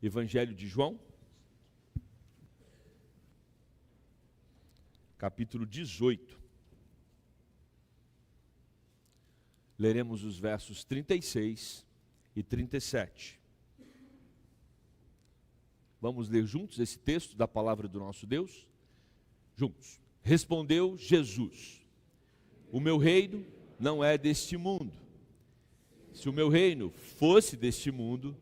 Evangelho de João, capítulo 18. Leremos os versos 36 e 37. Vamos ler juntos esse texto da palavra do nosso Deus? Juntos. Respondeu Jesus: o meu reino não é deste mundo. Se o meu reino fosse deste mundo,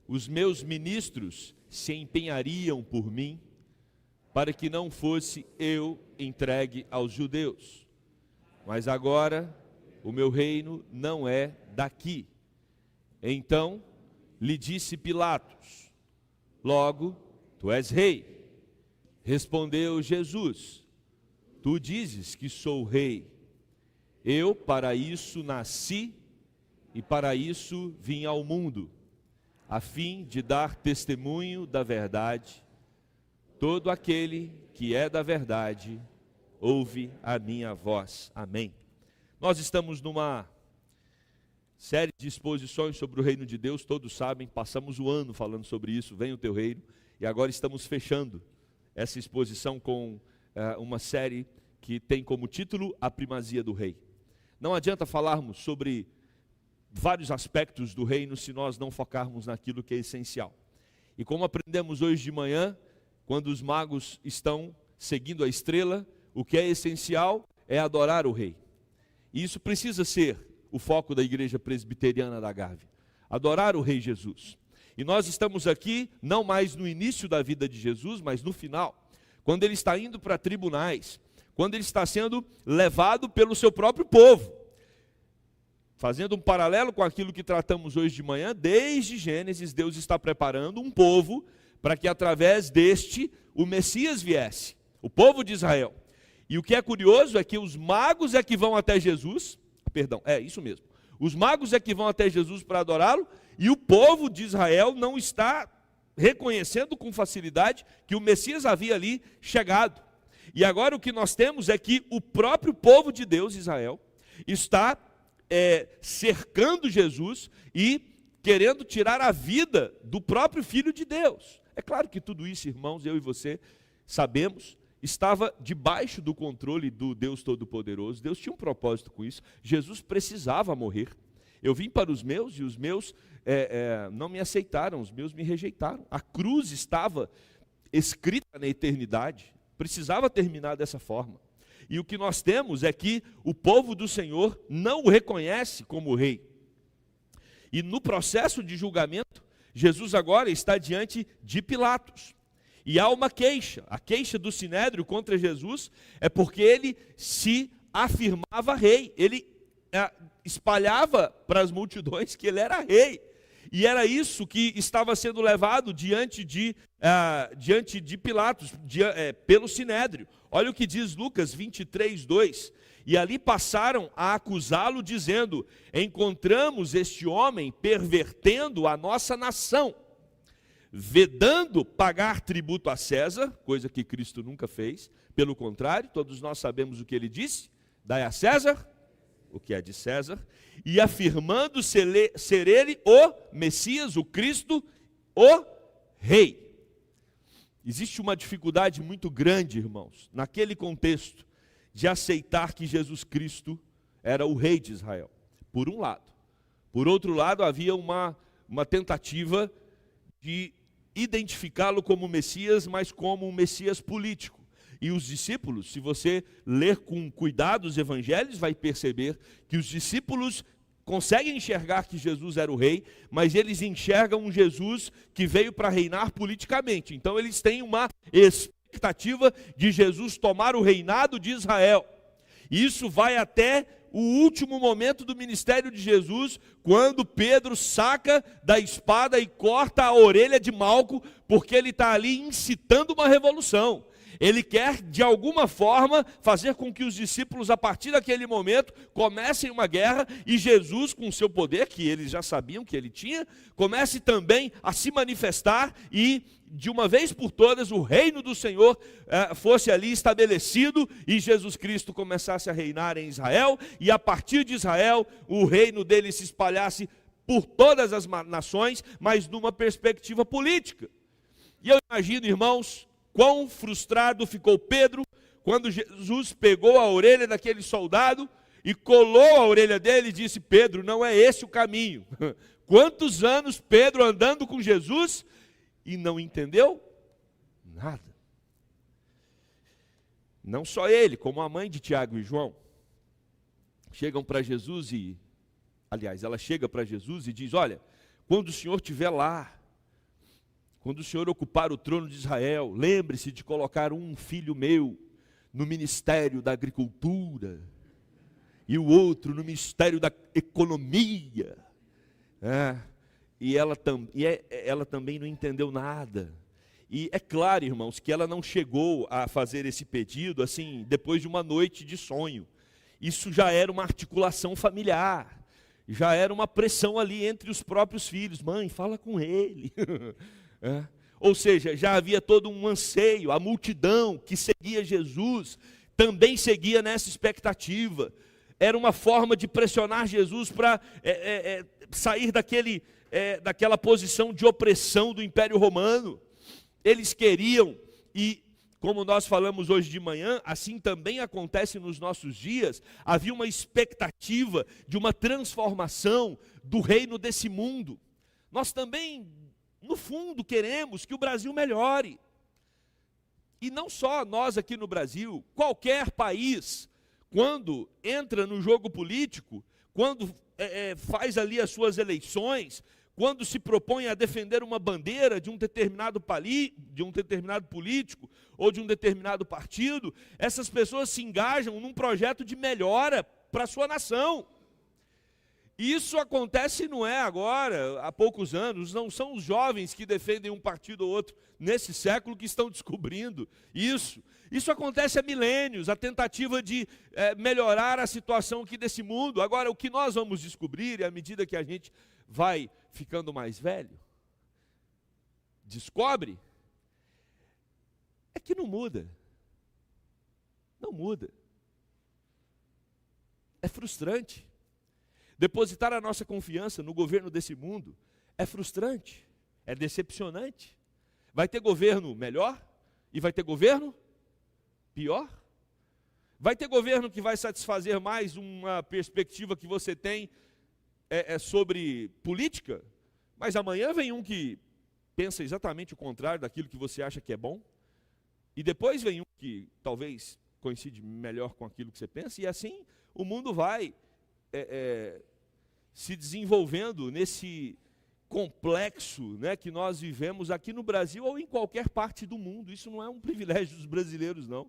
os meus ministros se empenhariam por mim, para que não fosse eu entregue aos judeus. Mas agora o meu reino não é daqui. Então lhe disse Pilatos: logo, tu és rei. Respondeu Jesus: tu dizes que sou rei. Eu para isso nasci e para isso vim ao mundo, a fim de dar testemunho da verdade. Todo aquele que é da verdade ouve a minha voz. Amém. Nós estamos numa série de exposições sobre o reino de Deus, todos sabem, passamos o ano falando sobre isso, vem o teu reino, e agora estamos fechando essa exposição com uma série que tem como título A Primazia do Rei. Não adianta falarmos sobre vários aspectos do reino se nós não focarmos naquilo que é essencial. E como aprendemos hoje de manhã, quando os magos estão seguindo a estrela, o que é essencial é adorar o rei. E isso precisa ser o foco da igreja presbiteriana da Gávea, adorar o rei Jesus. E nós estamos aqui não mais no início da vida de Jesus, mas no final, quando ele está indo para tribunais, quando ele está sendo levado pelo seu próprio povo. Fazendo um paralelo com aquilo que tratamos hoje de manhã, desde Gênesis, Deus está preparando um povo para que através deste o Messias viesse, o povo de Israel. E o que é curioso é que os magos é que vão até Jesus, isso mesmo, os magos é que vão até Jesus para adorá-lo, e o povo de Israel não está reconhecendo com facilidade que o Messias havia ali chegado. E agora o que nós temos é que o próprio povo de Deus, Israel, está cercando Jesus e querendo tirar a vida do próprio Filho de Deus. É claro que tudo isso, irmãos, eu e você sabemos, estava debaixo do controle do Deus Todo-Poderoso. Deus tinha um propósito com isso. Jesus precisava morrer. Eu vim para os meus e os meus não me aceitaram, os meus me rejeitaram. A cruz estava escrita na eternidade, precisava terminar dessa forma. E o que nós temos é que o povo do Senhor não o reconhece como rei. E no processo de julgamento, Jesus agora está diante de Pilatos. E há uma queixa. A queixa do Sinédrio contra Jesus é porque ele se afirmava rei. Ele espalhava para as multidões que ele era rei. E era isso que estava sendo levado diante de Pilatos, pelo Sinédrio. Olha o que diz Lucas 23, 2. E ali passaram a acusá-lo, dizendo: encontramos este homem pervertendo a nossa nação, vedando pagar tributo a César, coisa que Cristo nunca fez. Pelo contrário, todos nós sabemos o que ele disse: dai a César o que é de César, e afirmando ser ele o Messias, o Cristo, o Rei. Existe uma dificuldade muito grande, irmãos, naquele contexto, de aceitar que Jesus Cristo era o Rei de Israel, por um lado. Por outro lado, havia uma tentativa de identificá-lo como Messias, mas como um Messias político. E os discípulos, se você ler com cuidado os evangelhos, vai perceber que os discípulos conseguem enxergar que Jesus era o rei, mas eles enxergam um Jesus que veio para reinar politicamente. Então eles têm uma expectativa de Jesus tomar o reinado de Israel. E isso vai até o último momento do ministério de Jesus, quando Pedro saca da espada e corta a orelha de Malco, porque ele está ali incitando uma revolução. Ele quer, de alguma forma, fazer com que os discípulos, a partir daquele momento, comecem uma guerra, e Jesus, com o seu poder, que eles já sabiam que ele tinha, comece também a se manifestar, e, de uma vez por todas, o reino do Senhor fosse ali estabelecido, e Jesus Cristo começasse a reinar em Israel, e a partir de Israel, o reino dele se espalhasse por todas as nações, mas numa perspectiva política. E eu imagino, irmãos, quão frustrado ficou Pedro quando Jesus pegou a orelha daquele soldado e colou a orelha dele e disse: Pedro, não é esse o caminho. Quantos anos Pedro andando com Jesus e não entendeu nada. Não só ele, como a mãe de Tiago e João, chegam para Jesus e, aliás, ela chega para Jesus e diz: olha, quando o Senhor estiver lá, quando o Senhor ocupar o trono de Israel, lembre-se de colocar um filho meu no ministério da agricultura e o outro no ministério da economia. E ela também não entendeu nada. E é claro, irmãos, que ela não chegou a fazer esse pedido assim, depois de uma noite de sonho. Isso já era uma articulação familiar, já era uma pressão ali entre os próprios filhos. Mãe, fala com ele. Ou seja, já havia todo um anseio, a multidão que seguia Jesus também seguia nessa expectativa. Era uma forma de pressionar Jesus para sair daquela posição de opressão do Império Romano. Eles queriam, e como nós falamos hoje de manhã, assim também acontece nos nossos dias, havia uma expectativa de uma transformação do reino desse mundo. Nós também, no fundo, queremos que o Brasil melhore. E não só nós aqui no Brasil, qualquer país, quando entra no jogo político, quando faz ali as suas eleições, quando se propõe a defender uma bandeira de um determinado político ou de um determinado partido, essas pessoas se engajam num projeto de melhora para a sua nação. Isso acontece não é agora, há poucos anos, não são os jovens que defendem um partido ou outro nesse século que estão descobrindo isso. Isso acontece há milênios, a tentativa de melhorar a situação aqui desse mundo. Agora, o que nós vamos descobrir, à medida que a gente vai ficando mais velho, descobre, é que não muda. Não muda. É frustrante. Depositar a nossa confiança no governo desse mundo é frustrante, é decepcionante. Vai ter governo melhor e vai ter governo pior. Vai ter governo que vai satisfazer mais uma perspectiva que você tem sobre política, mas amanhã vem um que pensa exatamente o contrário daquilo que você acha que é bom, e depois vem um que talvez coincide melhor com aquilo que você pensa, e assim o mundo vai se desenvolvendo nesse complexo, né, que nós vivemos aqui no Brasil ou em qualquer parte do mundo. Isso não é um privilégio dos brasileiros, não.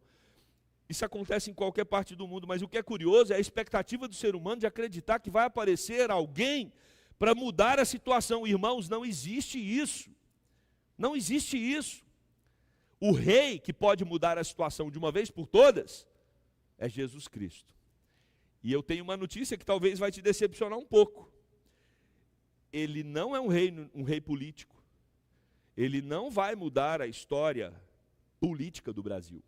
Isso acontece em qualquer parte do mundo, mas o que é curioso é a expectativa do ser humano de acreditar que vai aparecer alguém para mudar a situação. Irmãos, não existe isso. Não existe isso. O rei que pode mudar a situação de uma vez por todas é Jesus Cristo. E eu tenho uma notícia que talvez vai te decepcionar um pouco. Ele não é um rei político. Ele não vai mudar a história política do Brasil.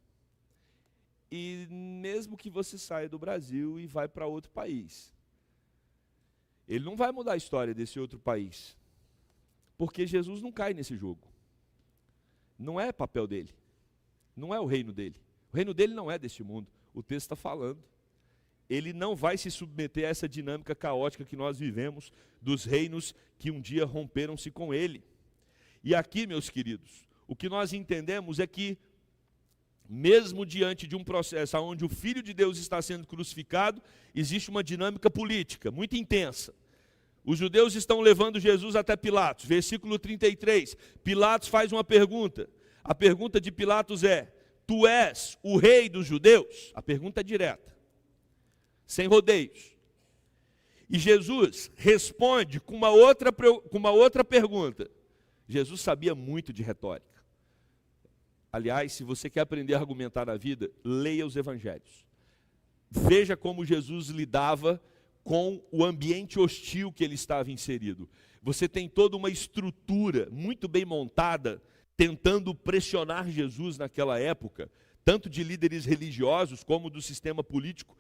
E mesmo que você saia do Brasil e vá para outro país, ele não vai mudar a história desse outro país, porque Jesus não cai nesse jogo. Não é papel dele, não é o reino dele. O reino dele não é deste mundo, o texto está falando. Ele não vai se submeter a essa dinâmica caótica que nós vivemos, dos reinos que um dia romperam-se com ele. E aqui, meus queridos, o que nós entendemos é que, mesmo diante de um processo onde o Filho de Deus está sendo crucificado, existe uma dinâmica política muito intensa. Os judeus estão levando Jesus até Pilatos. Versículo 33, Pilatos faz uma pergunta. A pergunta de Pilatos é: tu és o rei dos judeus? A pergunta é direta, sem rodeios. E Jesus responde com uma outra pergunta. Jesus sabia muito de retórica. Aliás, se você quer aprender a argumentar na vida, leia os evangelhos. Veja como Jesus lidava com o ambiente hostil que ele estava inserido. Você tem toda uma estrutura muito bem montada, tentando pressionar Jesus naquela época, tanto de líderes religiosos como do sistema político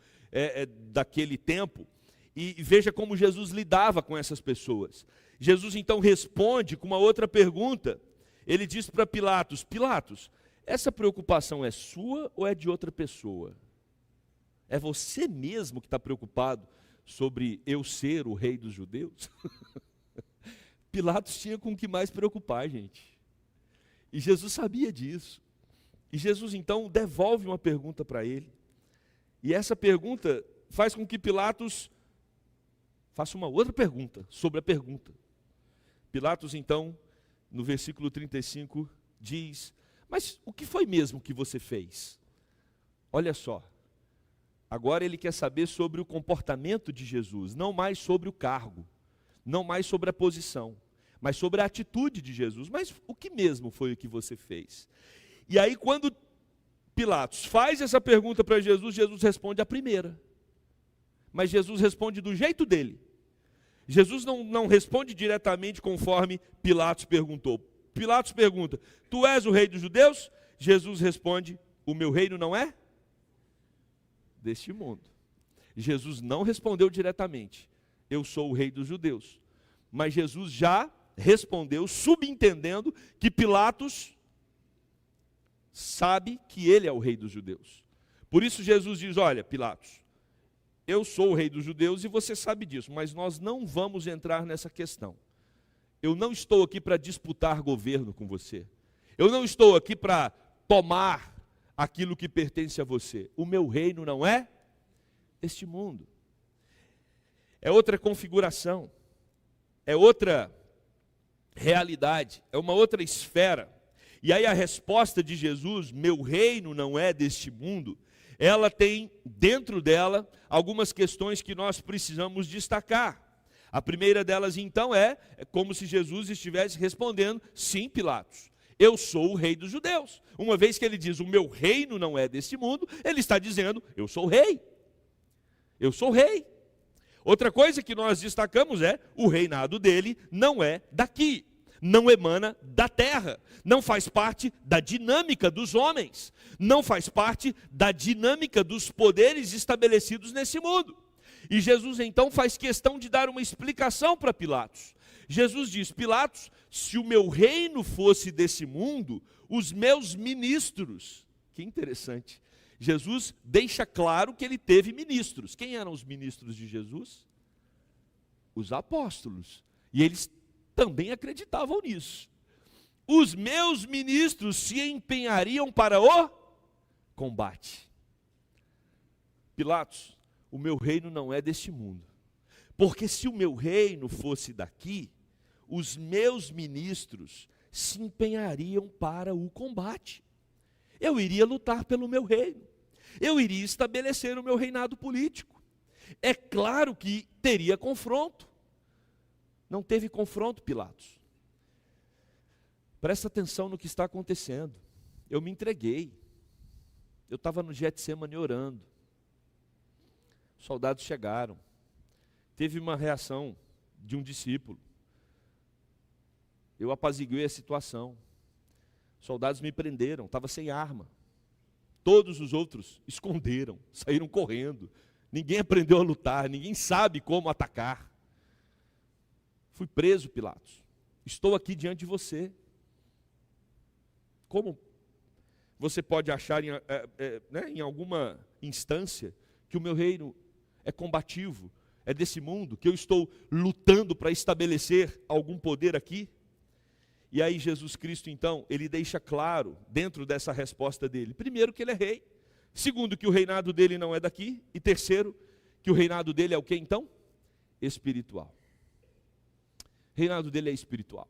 daquele tempo. E veja como Jesus lidava com essas pessoas. Jesus então responde com uma outra pergunta. Ele diz para Pilatos: Pilatos, essa preocupação é sua ou é de outra pessoa? É você mesmo que está preocupado sobre eu ser o rei dos judeus? Pilatos tinha com o que mais preocupar, gente. E Jesus sabia disso. E Jesus então devolve uma pergunta para ele. E essa pergunta faz com que Pilatos faça uma outra pergunta sobre a pergunta. Pilatos então, no versículo 35, diz: mas o que foi mesmo que você fez? Olha só, agora ele quer saber sobre o comportamento de Jesus, não mais sobre o cargo, não mais sobre a posição, mas sobre a atitude de Jesus. Mas o que mesmo foi o que você fez? E aí quando Pilatos faz essa pergunta para Jesus, Jesus responde a primeira. Mas Jesus responde do jeito dele. Jesus não responde diretamente conforme Pilatos perguntou. Pilatos pergunta: tu és o rei dos judeus? Jesus responde: o meu reino não é deste mundo. Jesus não respondeu diretamente: eu sou o rei dos judeus. Mas Jesus já respondeu subentendendo que Pilatos sabe que ele é o rei dos judeus. Por isso Jesus diz: olha, Pilatos, eu sou o rei dos judeus e você sabe disso, mas nós não vamos entrar nessa questão. Eu não estou aqui para disputar governo com você. Eu não estou aqui para tomar aquilo que pertence a você. O meu reino não é este mundo. É outra configuração. É outra realidade. É uma outra esfera. E aí a resposta de Jesus, meu reino não é deste mundo, ela tem dentro dela algumas questões que nós precisamos destacar. A primeira delas então é como se Jesus estivesse respondendo: sim, Pilatos, eu sou o rei dos judeus. Uma vez que ele diz, o meu reino não é deste mundo, ele está dizendo, eu sou rei. Eu sou rei. Outra coisa que nós destacamos é, o reinado dele não é daqui. Não emana da terra, não faz parte da dinâmica dos homens, não faz parte da dinâmica dos poderes estabelecidos nesse mundo. E Jesus então faz questão de dar uma explicação para Pilatos. Jesus diz: Pilatos, se o meu reino fosse desse mundo, os meus ministros, que interessante, Jesus deixa claro que ele teve ministros. Quem eram os ministros de Jesus? Os apóstolos. E eles também acreditavam nisso. Os meus ministros se empenhariam para o combate. Pilatos, o meu reino não é deste mundo. Porque se o meu reino fosse daqui, os meus ministros se empenhariam para o combate. Eu iria lutar pelo meu reino. Eu iria estabelecer o meu reinado político. É claro que teria confronto. Não teve confronto, Pilatos. Presta atenção no que está acontecendo. Eu me entreguei. Eu estava no Getsemane orando. Os soldados chegaram. Teve uma reação de um discípulo. Eu apaziguei a situação. Os soldados me prenderam, estava sem arma. Todos os outros esconderam, saíram correndo. Ninguém aprendeu a lutar, ninguém sabe como atacar. Fui preso, Pilatos. Estou aqui diante de você. Como você pode achar em alguma instância que o meu reino é combativo, é desse mundo, que eu estou lutando para estabelecer algum poder aqui? E aí Jesus Cristo então, ele deixa claro, dentro dessa resposta dele, primeiro que ele é rei, segundo que o reinado dele não é daqui, e terceiro, que o reinado dele é o que então? Espiritual. O reinado dele é espiritual.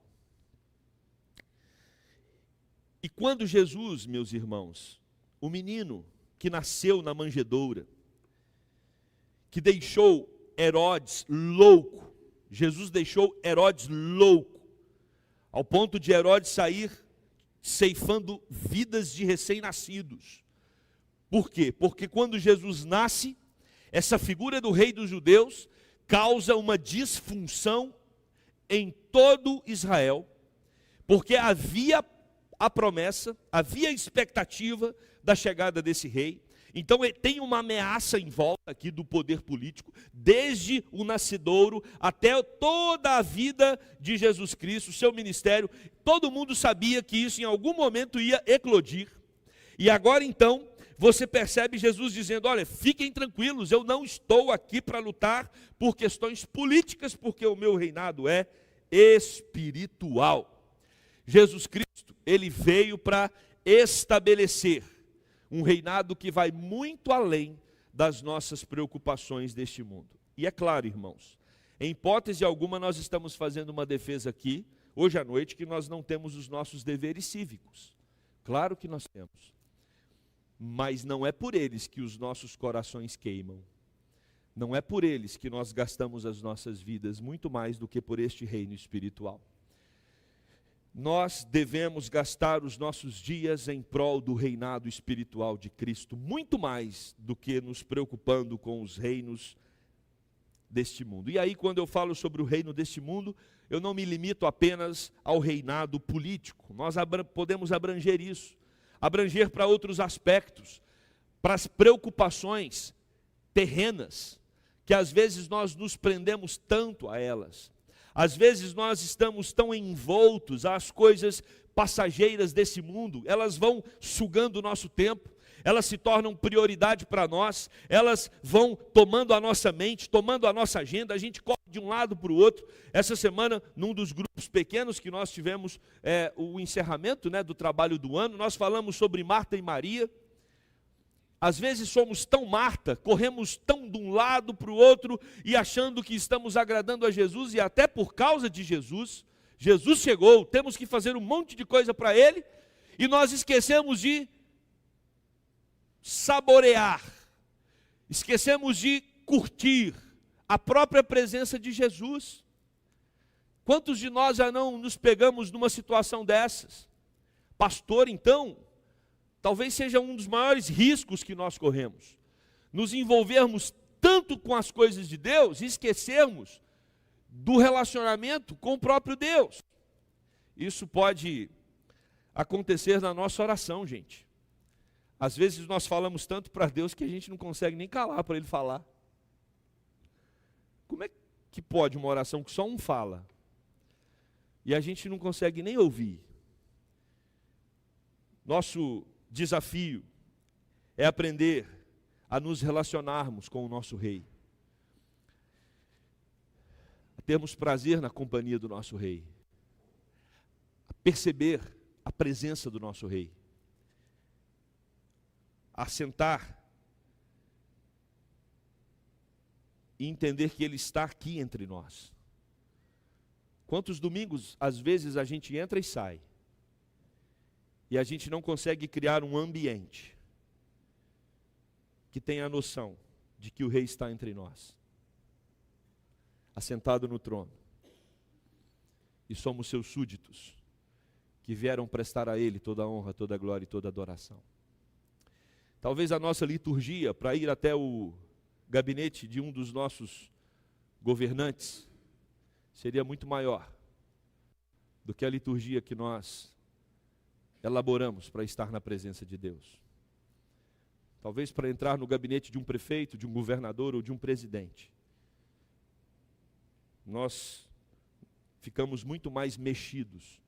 E quando Jesus, meus irmãos, o menino que nasceu na manjedoura, que deixou Herodes louco, Jesus deixou Herodes louco, ao ponto de Herodes sair ceifando vidas de recém-nascidos. Por quê? Porque quando Jesus nasce, essa figura do rei dos judeus causa uma disfunção em todo Israel, porque havia a promessa, havia a expectativa da chegada desse rei, Então tem uma ameaça em volta aqui do poder político, desde o nascedouro até toda a vida de Jesus Cristo, o seu ministério. Todo mundo sabia que isso em algum momento ia eclodir. E agora então, você percebe Jesus dizendo: olha, fiquem tranquilos, eu não estou aqui para lutar por questões políticas, porque o meu reinado é espiritual. Jesus Cristo, ele veio para estabelecer um reinado que vai muito além das nossas preocupações deste mundo. E é claro, irmãos, em hipótese alguma nós estamos fazendo uma defesa aqui, hoje à noite, que nós não temos os nossos deveres cívicos. Claro que nós temos. Mas não é por eles que os nossos corações queimam. Não é por eles que nós gastamos as nossas vidas, muito mais do que por este reino espiritual. Nós devemos gastar os nossos dias em prol do reinado espiritual de Cristo, muito mais do que nos preocupando com os reinos deste mundo. E aí, quando eu falo sobre o reino deste mundo, eu não me limito apenas ao reinado político. Nós podemos abranger isso, abranger para outros aspectos, para as preocupações terrenas, que às vezes nós nos prendemos tanto a elas. Às vezes nós estamos tão envoltos às coisas passageiras desse mundo, elas vão sugando o nosso tempo, elas se tornam prioridade para nós, elas vão tomando a nossa mente, tomando a nossa agenda, a gente corre de um lado para o outro. Essa semana, num dos grupos pequenos que nós tivemos o encerramento do trabalho do ano, nós falamos sobre Marta e Maria. Às vezes somos tão Marta, corremos tão de um lado para o outro e achando que estamos agradando a Jesus, e até por causa de Jesus, Jesus chegou, temos que fazer um monte de coisa para Ele, e nós esquecemos de saborear, esquecemos de curtir a própria presença de Jesus. Quantos de nós já não nos pegamos numa situação dessas? Pastor, então, talvez seja um dos maiores riscos que nós corremos, nos envolvermos tanto com as coisas de Deus e esquecermos do relacionamento com o próprio Deus. Isso pode acontecer na nossa oração, gente. Às vezes nós falamos tanto para Deus que a gente não consegue nem calar para Ele falar. Como é que pode uma oração que só um fala e a gente não consegue nem ouvir? Nosso desafio é aprender a nos relacionarmos com o nosso Rei, a termos prazer na companhia do nosso Rei, a perceber a presença do nosso Rei, a sentar e entender que Ele está aqui entre nós. Quantos domingos, às vezes, a gente entra e sai, e a gente não consegue criar um ambiente que tenha a noção de que o Rei está entre nós, assentado no trono, e somos seus súditos, que vieram prestar a Ele toda a honra, toda a glória e toda a adoração. Talvez a nossa liturgia, para ir até o gabinete de um dos nossos governantes, seria muito maior do que a liturgia que nós elaboramos para estar na presença de Deus. Talvez para entrar no gabinete de um prefeito, de um governador ou de um presidente, nós ficamos muito mais mexidos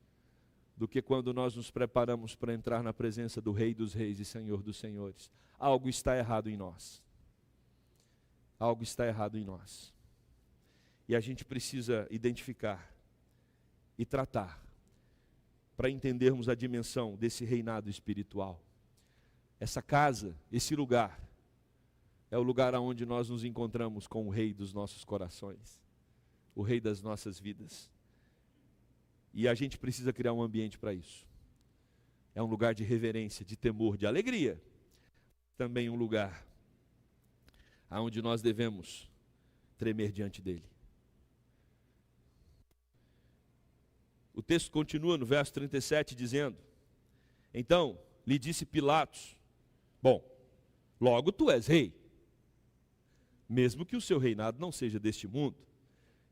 do que quando nós nos preparamos para entrar na presença do Rei dos Reis e Senhor dos Senhores. Algo está errado em nós. Algo está errado em nós. E a gente precisa identificar e tratar, para entendermos a dimensão desse reinado espiritual. Essa casa, esse lugar, é o lugar onde nós nos encontramos com o Rei dos nossos corações, o Rei das nossas vidas. E a gente precisa criar um ambiente para isso. É um lugar de reverência, de temor, de alegria. Também um lugar onde nós devemos tremer diante dele. O texto continua no verso 37 dizendo: então lhe disse Pilatos: bom, logo tu és rei, mesmo que o seu reinado não seja deste mundo.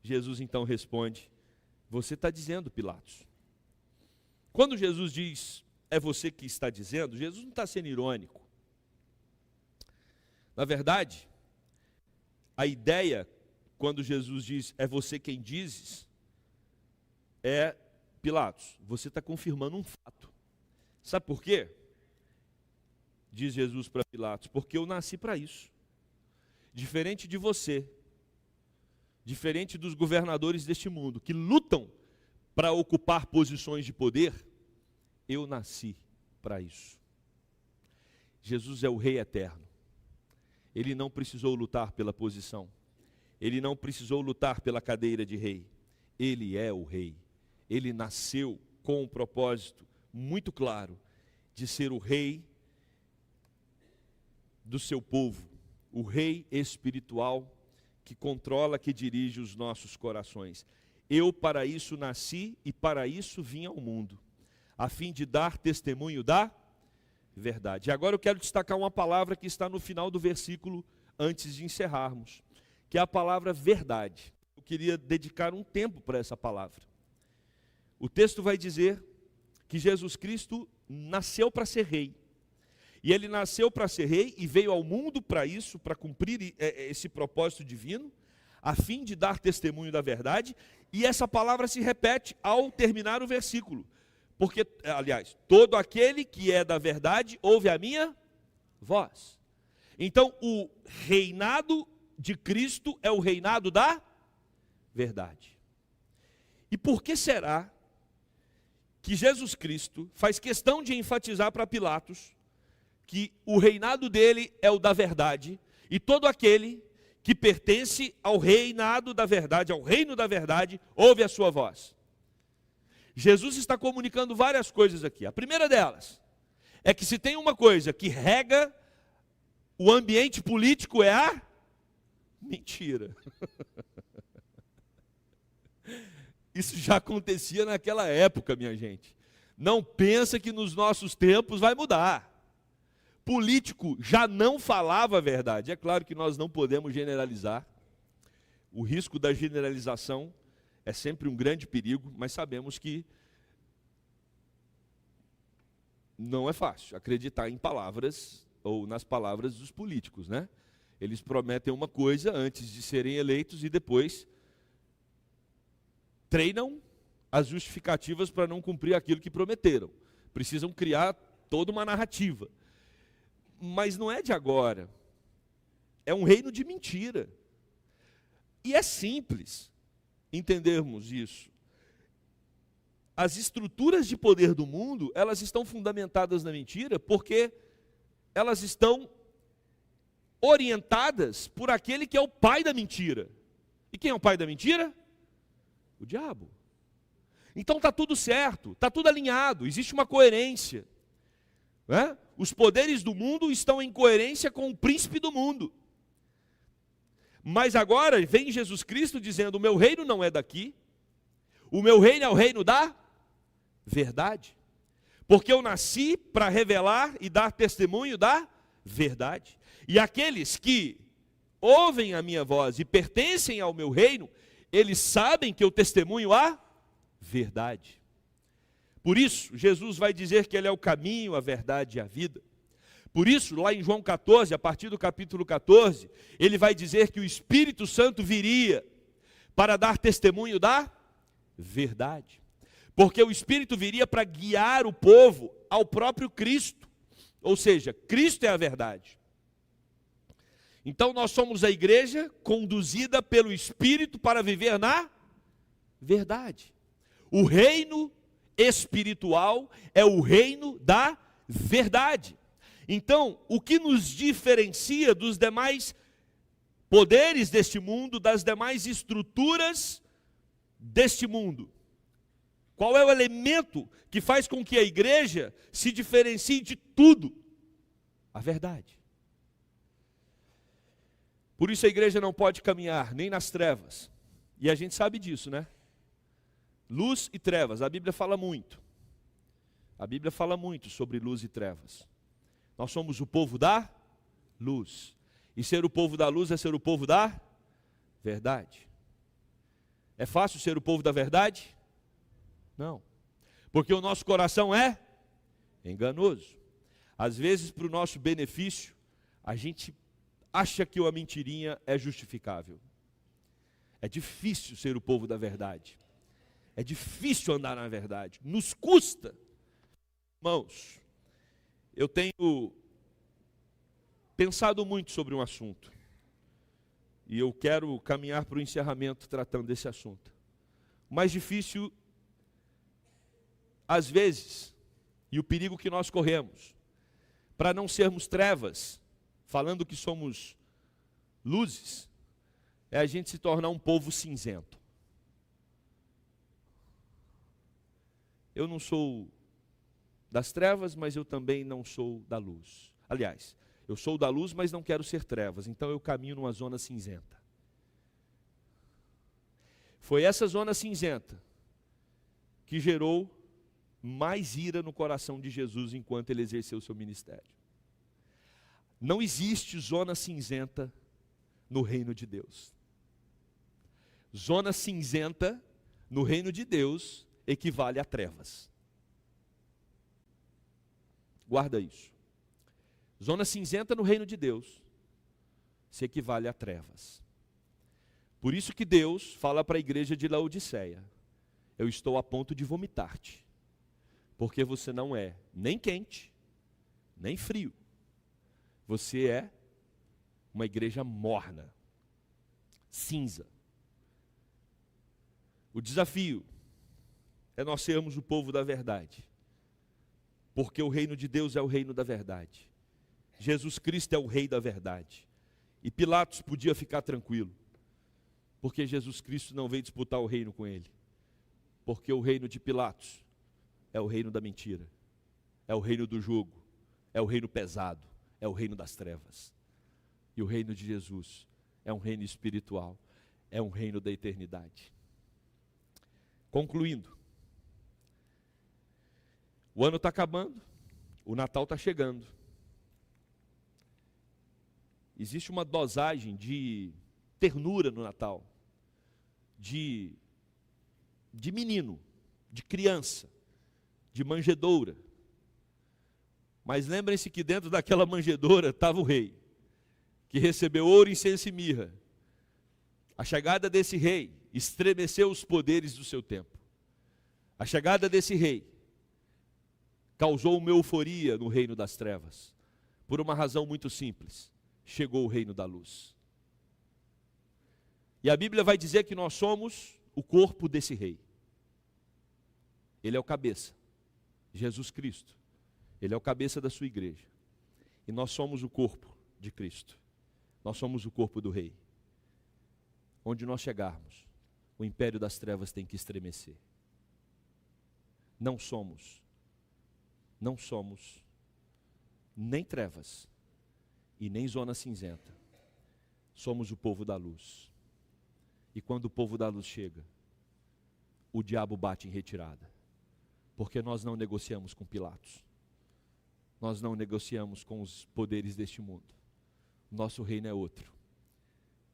Jesus então responde: você está dizendo, Pilatos. Quando Jesus diz, é você que está dizendo, Jesus não está sendo irônico. Na verdade, a ideia, quando Jesus diz, é você quem dizes, é Pilatos, você está confirmando um fato. Sabe por quê? Diz Jesus para Pilatos, porque eu nasci para isso. Diferente de você, diferente dos governadores deste mundo, que lutam para ocupar posições de poder, eu nasci para isso. Jesus é o Rei eterno. Ele não precisou lutar pela posição. Ele não precisou lutar pela cadeira de rei. Ele é o Rei. Ele nasceu com um propósito muito claro de ser o Rei do seu povo, o Rei espiritual que controla, que dirige os nossos corações. Eu para isso nasci e para isso vim ao mundo, a fim de dar testemunho da verdade. E agora eu quero destacar uma palavra que está no final do versículo, antes de encerrarmos, que é a palavra verdade. Eu queria dedicar um tempo para essa palavra. O texto vai dizer que Jesus Cristo nasceu para ser rei. E ele nasceu para ser rei e veio ao mundo para isso, para cumprir esse propósito divino, a fim de dar testemunho da verdade. E essa palavra se repete ao terminar o versículo. Porque, aliás, todo aquele que é da verdade ouve a minha voz. Então, o reinado de Cristo é o reinado da verdade. E por que será que Jesus Cristo faz questão de enfatizar para Pilatos que o reinado dele é o da verdade, e todo aquele que pertence ao reinado da verdade, ao reino da verdade, ouve a sua voz? Jesus está comunicando várias coisas aqui. A primeira delas é que se tem uma coisa que rega o ambiente político é a mentira. Isso já acontecia naquela época, minha gente. Não pensa que nos nossos tempos vai mudar. Político já não falava a verdade. É claro que nós não podemos generalizar. O risco da generalização é sempre um grande perigo, mas sabemos que não é fácil acreditar em palavras ou nas palavras dos políticos, né? Eles prometem uma coisa antes de serem eleitos e depois treinam as justificativas para não cumprir aquilo que prometeram. Precisam criar toda uma narrativa. Mas não é de agora. É um reino de mentira. E é simples entendermos isso. As estruturas de poder do mundo, elas estão fundamentadas na mentira porque elas estão orientadas por aquele que é o pai da mentira. E quem é o pai da mentira? O diabo. Então está tudo certo, está tudo alinhado, existe uma coerência. Né? Os poderes do mundo estão em coerência com o príncipe do mundo. Mas agora vem Jesus Cristo dizendo, o meu reino não é daqui, o meu reino é o reino da verdade. Porque eu nasci para revelar e dar testemunho da verdade. E aqueles que ouvem a minha voz e pertencem ao meu reino, eles sabem que eu testemunho a verdade. Por isso, Jesus vai dizer que Ele é o caminho, a verdade e a vida. Por isso, lá em João 14, a partir do capítulo 14, Ele vai dizer que o Espírito Santo viria para dar testemunho da verdade. Porque o Espírito viria para guiar o povo ao próprio Cristo. Ou seja, Cristo é a verdade. Então nós somos a igreja conduzida pelo Espírito para viver na verdade. O reino espiritual é o reino da verdade. Então, o que nos diferencia dos demais poderes deste mundo, das demais estruturas deste mundo? Qual é o elemento que faz com que a igreja se diferencie de tudo? A verdade. Por isso a igreja não pode caminhar nem nas trevas. E a gente sabe disso, né? Luz e trevas, a Bíblia fala muito. A Bíblia fala muito sobre luz e trevas. Nós somos o povo da luz. E ser o povo da luz é ser o povo da verdade. É fácil ser o povo da verdade? Não. Porque o nosso coração é enganoso. Às vezes, para o nosso benefício, a gente acha que uma mentirinha é justificável. É difícil ser o povo da verdade. É difícil andar na verdade. Nos custa. Irmãos, eu tenho pensado muito sobre um assunto. E eu quero caminhar para o encerramento tratando desse assunto. O mais difícil, às vezes, e o perigo que nós corremos, para não sermos trevas, falando que somos luzes, é a gente se tornar um povo cinzento. Eu não sou das trevas, mas eu também não sou da luz. Aliás, eu sou da luz, mas não quero ser trevas, então eu caminho numa zona cinzenta. Foi essa zona cinzenta que gerou mais ira no coração de Jesus enquanto ele exerceu o seu ministério. Não existe zona cinzenta no reino de Deus. Zona cinzenta no reino de Deus equivale a trevas. Guarda isso. Zona cinzenta no reino de Deus se equivale a trevas. Por isso que Deus fala para a igreja de Laodiceia: eu estou a ponto de vomitar-te, porque você não é nem quente, nem frio. Você é uma igreja morna, cinza. O desafio é nós sermos o povo da verdade, porque o reino de Deus é o reino da verdade. Jesus Cristo é o rei da verdade. E Pilatos podia ficar tranquilo, porque Jesus Cristo não veio disputar o reino com ele. Porque o reino de Pilatos é o reino da mentira, é o reino do jugo, é o reino pesado, é o reino das trevas. E o reino de Jesus é um reino espiritual, é um reino da eternidade. Concluindo, o ano está acabando, o Natal está chegando. Existe uma dosagem de ternura no Natal, de menino, de criança, de manjedoura. Mas lembrem-se que dentro daquela manjedoura estava o rei, que recebeu ouro, incenso e mirra. A chegada desse rei estremeceu os poderes do seu tempo. A chegada desse rei causou uma euforia no reino das trevas, por uma razão muito simples: chegou o reino da luz. E a Bíblia vai dizer que nós somos o corpo desse rei. Ele é o cabeça, Jesus Cristo. Ele é o cabeça da sua igreja. E nós somos o corpo de Cristo. Nós somos o corpo do rei. Onde nós chegarmos, o império das trevas tem que estremecer. Não somos nem trevas e nem zona cinzenta. Somos o povo da luz. E quando o povo da luz chega, o diabo bate em retirada. Porque nós não negociamos com Pilatos. Nós não negociamos com os poderes deste mundo. O nosso reino é outro.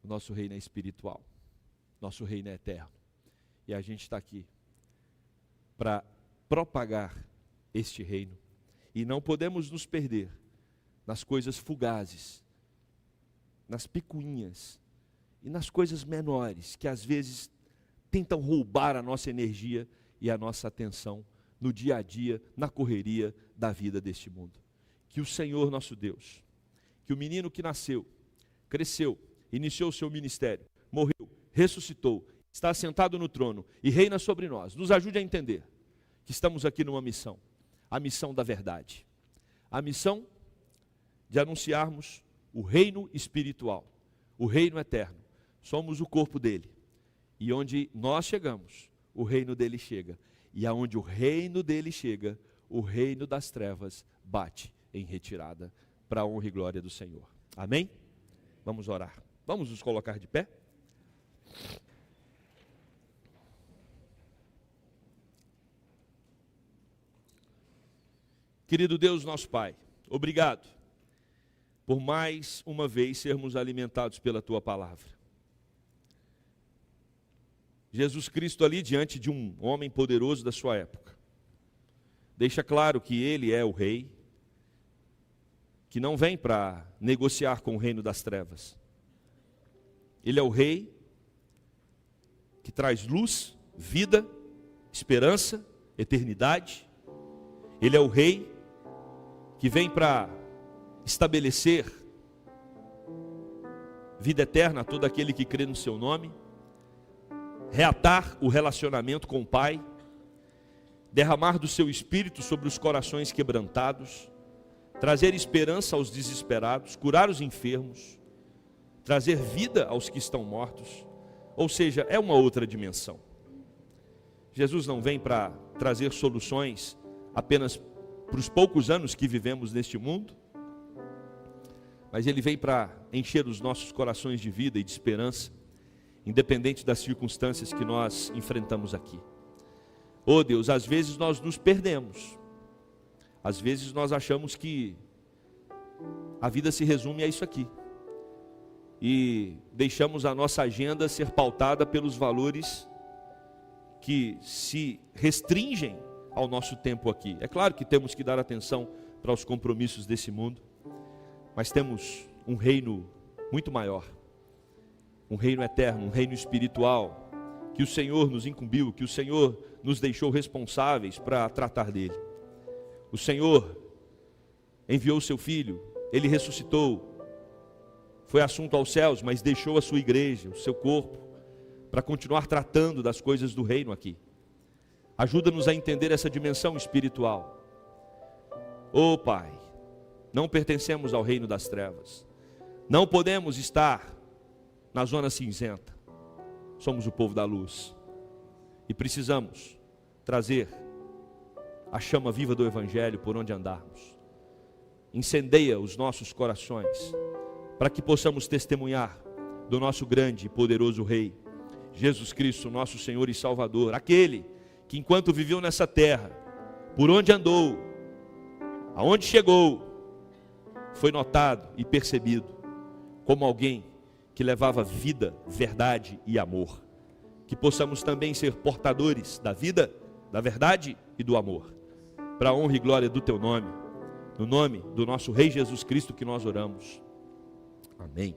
O nosso reino é espiritual. Nosso reino é eterno. E a gente está aqui para propagar este reino. E não podemos nos perder nas coisas fugazes, nas picuinhas e nas coisas menores, que às vezes tentam roubar a nossa energia e a nossa atenção no dia a dia, na correria da vida deste mundo. Que o Senhor nosso Deus, que o menino que nasceu, cresceu, iniciou o seu ministério, morreu, ressuscitou, está sentado no trono e reina sobre nós, nos ajude a entender que estamos aqui numa missão, a missão da verdade, a missão de anunciarmos o reino espiritual, o reino eterno. Somos o corpo dele, e onde nós chegamos, o reino dele chega, e aonde o reino dele chega, o reino das trevas bate em retirada, para a honra e glória do Senhor. Amém? Vamos orar. Vamos nos colocar de pé? Querido Deus, nosso Pai, obrigado por mais uma vez sermos alimentados pela Tua palavra. Jesus Cristo ali diante de um homem poderoso da sua época, deixa claro que Ele é o Rei, que não vem para negociar com o reino das trevas. Ele é o rei que traz luz, vida, esperança, eternidade. Ele é o rei que vem para estabelecer vida eterna a todo aquele que crê no seu nome, reatar o relacionamento com o Pai, derramar do seu Espírito sobre os corações quebrantados, trazer esperança aos desesperados, curar os enfermos, trazer vida aos que estão mortos. Ou seja, é uma outra dimensão. Jesus não vem para trazer soluções apenas para os poucos anos que vivemos neste mundo, mas Ele vem para encher os nossos corações de vida e de esperança, independente das circunstâncias que nós enfrentamos aqui. Oh Deus, às vezes nós nos perdemos, às vezes nós achamos que a vida se resume a isso aqui, e deixamos a nossa agenda ser pautada pelos valores que se restringem ao nosso tempo aqui. É claro que temos que dar atenção para os compromissos desse mundo, mas temos um reino muito maior, um reino eterno, um reino espiritual, que o Senhor nos incumbiu, que o Senhor nos deixou responsáveis para tratar dele. O Senhor enviou o seu Filho, Ele ressuscitou, foi assunto aos céus, mas deixou a sua igreja, o seu corpo, para continuar tratando das coisas do reino aqui. Ajuda-nos a entender essa dimensão espiritual. Oh Pai, não pertencemos ao reino das trevas, não podemos estar na zona cinzenta, somos o povo da luz, e precisamos trazer a chama viva do Evangelho por onde andarmos. Incendeia os nossos corações, para que possamos testemunhar do nosso grande e poderoso Rei, Jesus Cristo, nosso Senhor e Salvador, aquele que enquanto viveu nessa terra, por onde andou, aonde chegou, foi notado e percebido como alguém que levava vida, verdade e amor. Que possamos também ser portadores da vida, da verdade e do amor, para a honra e glória do Teu nome, no nome do nosso Rei Jesus Cristo que nós oramos. Amém.